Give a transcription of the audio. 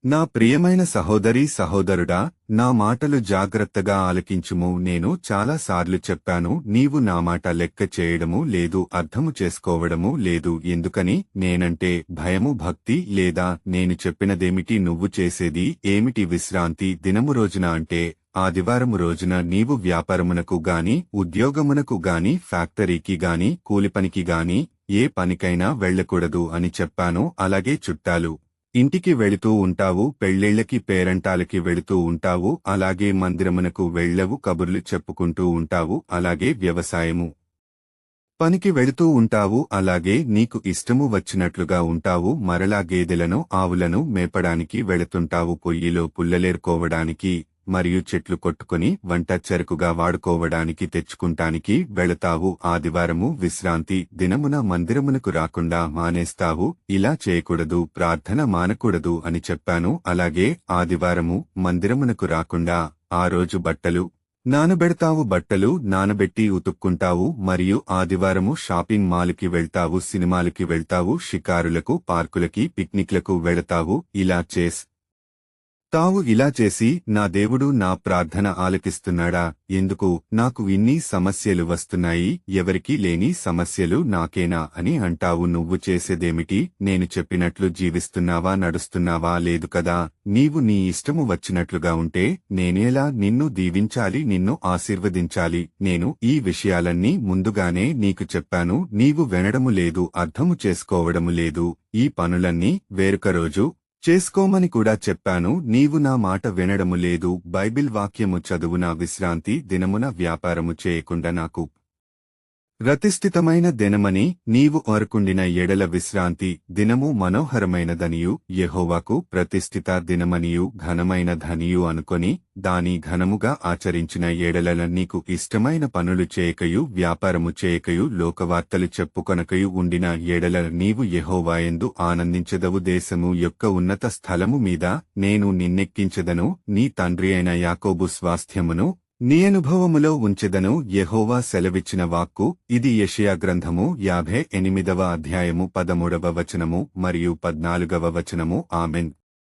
నా ప్రియమైన సహోదరీ సహోదరుడా, నా మాటలు జాగ్రత్తగా ఆలకించుము. నేను చాలాసార్లు చెప్పాను, నీవు నా మాట లెక్క చేయడము లేదు, అర్థము చేసుకోవడము లేదు. ఎందుకని? నేనంటే భయము, భక్తి లేదా? నేను చెప్పినదేమిటి, నువ్వు చేసేది ఏమిటి? విశ్రాంతి దినము రోజున అంటే ఆదివారము రోజున నీవు వ్యాపారమునకు గాని, ఉద్యోగమునకు గాని, ఫ్యాక్టరీకి గాని, కూలిపనికి గాని ఏ పనికైనా వెళ్ళకూడదు అని చెప్పాను. అలాగే చుట్టాలు ఇంటికి వెళుతూ ఉంటావు, పెళ్ళిళ్ళకి పేరంటాలకి వెళుతూ ఉంటావు, అలాగే మందిరమునకు వెళ్ళవు, కబుర్లు చెప్పుకుంటూ ఉంటావు, అలాగే వ్యవసాయము పనికి వెళుతూ ఉంటావు, అలాగే నీకు ఇష్టము వచ్చినట్లుగా ఉంటావు. మరలా గేదెలను ఆవులను మేపడానికి వెళుతుంటావు, పొయ్యిలో పుల్లలేరుకోవడానికి మరియు చెట్లు కొట్టుకుని వంట చెరుకుగా వాడుకోవడానికి తెచ్చుకుంటానికి వెళతావు. ఆదివారము విశ్రాంతి దినమున మందిరమునకు రాకుండా మానేస్తావు. ఇలా చేయకూడదు, ప్రార్థన మానకూడదు అని చెప్పాను. అలాగే ఆదివారము మందిరమునకు రాకుండా ఆ రోజు బట్టలు నానబెడతావు, బట్టలు నానబెట్టి ఉతుక్కుంటావు. మరియు ఆదివారము షాపింగ్ మాలుకి వెళ్తావు, సినిమాలకి వెళ్తావు, షికారులకు, పార్కులకి, పిక్నిక్లకు వెళతావు. ఇలా చేసి నా దేవుడు నా ప్రార్థన ఆలకిస్తున్నాడా? ఎందుకు నాకు ఇన్ని సమస్యలు వస్తున్నాయి? ఎవరికీ లేని సమస్యలు నాకేనా అని అంటావు. నువ్వు చేసేదేమిటి? నేను చెప్పినట్లు జీవిస్తున్నావా, నడుస్తున్నావా? లేదు కదా. నీవు నీ ఇష్టము వచ్చినట్లుగా ఉంటే నేనేలా నిన్ను దీవించాలి, నిన్ను ఆశీర్వదించాలి? నేను ఈ విషయాలన్నీ ముందుగానే నీకు చెప్పాను, నీవు వినడము లేదు, అర్థము చేసుకోవడము లేదు. ఈ పనులన్నీ వేరొక రోజు చేసుకోమని కూడా చెప్పాను, నీవు నా మాట వినడము లేదు. బైబిల్ వాక్యము చదువున విశ్రాంతి దినమున వ్యాపారము చేయకుండా నాకు ప్రతిష్ఠితమైన దినమని నీవు అరుకుండిన ఎడల విశ్రాంతి దినము మనోహరమైనదనియు, యెహోవాకు ప్రతిష్ఠిత దినమనియు, ఘనమైన ధనియు అనుకొని దాని ఘనముగా ఆచరించిన ఎడల నీకు ఇష్టమైన పనులు చేయకయు, వ్యాపారము చేయకయు, లోకవార్తలు చెప్పుకొనకయు ఉండిన ఎడల నీవు యెహోవాయందు ఆనందించెదవు. దేశము యొక్క ఉన్నత స్థలము మీద నేను నిన్నెక్కించెదను, నీ తండ్రి అయిన యాకోబు స్వాస్థ్యమును నీ అనుభవములో ఉంచెదను. యెహోవా సెలవిచ్చిన వాక్కు ఇది. యెషయా గ్రంథము 58వ అధ్యాయము 13వ వచనము మరియు 14వ వచనము. ఆమెన్.